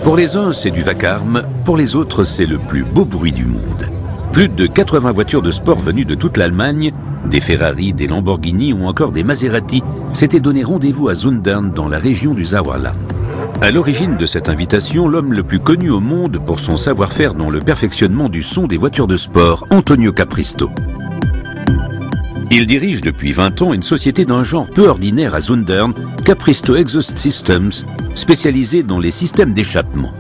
Pour les uns, c'est du vacarme, pour les autres, c'est le plus beau bruit du monde. Plus de 80 voitures de sport venues de toute l'Allemagne, des Ferrari, des Lamborghini ou encore des Maserati, s'étaient donné rendez-vous à Sundern dans la région du Sauerland. À l'origine de cette invitation, l'homme le plus connu au monde pour son savoir-faire dans le perfectionnement du son des voitures de sport, Antonio Capristo. Il dirige depuis 20 ans une société d'un genre peu ordinaire à Sundern, Capristo Exhaust Systems, spécialisée dans les systèmes d'échappement.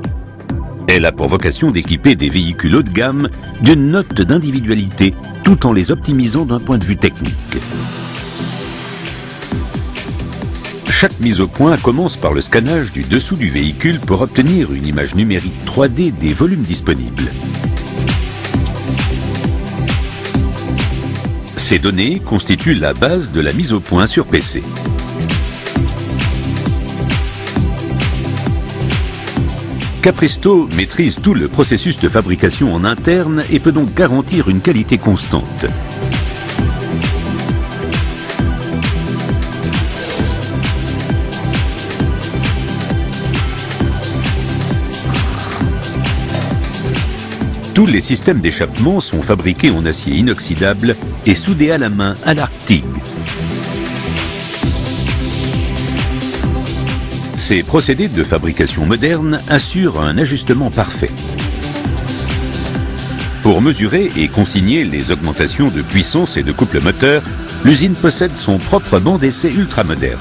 Elle a pour vocation d'équiper des véhicules haut de gamme d'une note d'individualité, tout en les optimisant d'un point de vue technique. Chaque mise au point commence par le scannage du dessous du véhicule pour obtenir une image numérique 3D des volumes disponibles. Ces données constituent la base de la mise au point sur PC. Capristo maîtrise tout le processus de fabrication en interne et peut donc garantir une qualité constante. Tous les systèmes d'échappement sont fabriqués en acier inoxydable et soudés à la main à l'arc TIG. Ces procédés de fabrication moderne assurent un ajustement parfait. Pour mesurer et consigner les augmentations de puissance et de couple moteur, l'usine possède son propre banc d'essai ultramoderne.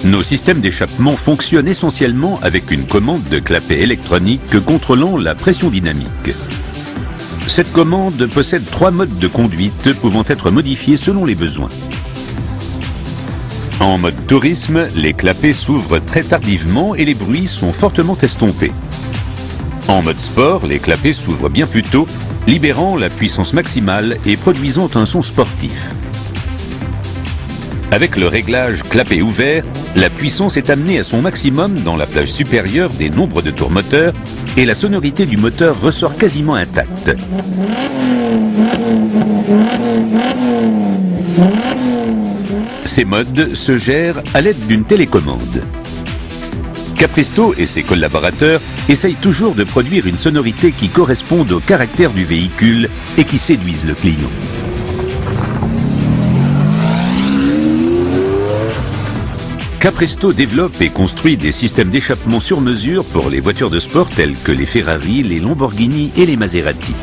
Nos systèmes d'échappement fonctionnent essentiellement avec une commande de clapet électronique contrôlant la pression dynamique. Cette commande possède 3 modes de conduite pouvant être modifiés selon les besoins. En mode tourisme, les clapets s'ouvrent très tardivement et les bruits sont fortement estompés. En mode sport, les clapets s'ouvrent bien plus tôt, libérant la puissance maximale et produisant un son sportif. Avec le réglage clapet ouvert, la puissance est amenée à son maximum dans la plage supérieure des nombres de tours moteurs et la sonorité du moteur ressort quasiment intacte. Ces modes se gèrent à l'aide d'une télécommande. Capristo et ses collaborateurs essayent toujours de produire une sonorité qui corresponde au caractère du véhicule et qui séduise le client. Capristo développe et construit des systèmes d'échappement sur mesure pour les voitures de sport telles que les Ferrari, les Lamborghini et les Maserati.